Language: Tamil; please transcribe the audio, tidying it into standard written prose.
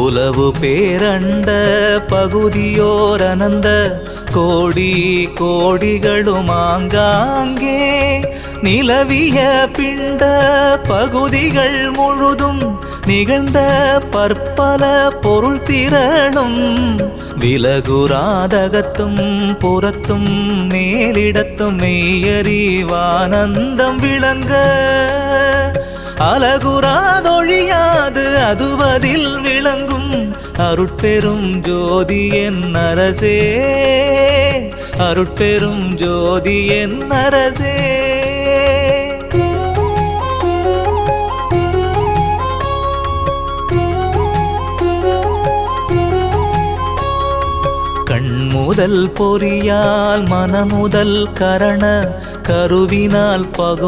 உலவு பேரண்ட பகுதியோர் அனந்த கோடி கோடிகளும் ஆங்காங்கே நிலவிய பிண்ட பகுதிகள் முழுதும் நிகழ்ந்த பற்பல பொருள் திரளும் விலகுராதகத்தும் புறத்தும் மேலிடத்தும் மெய்யறிவானந்தம் விளங்க அலகுராதொழியாது அதுவதில் விளங்கும் அருட்பெரும் ஜோதி என் அரசே, அருட்பெரும் ஜோதி என் அரசே. கண்முதல் பொறியால் மனமுதல் கரண கருவினால் பகு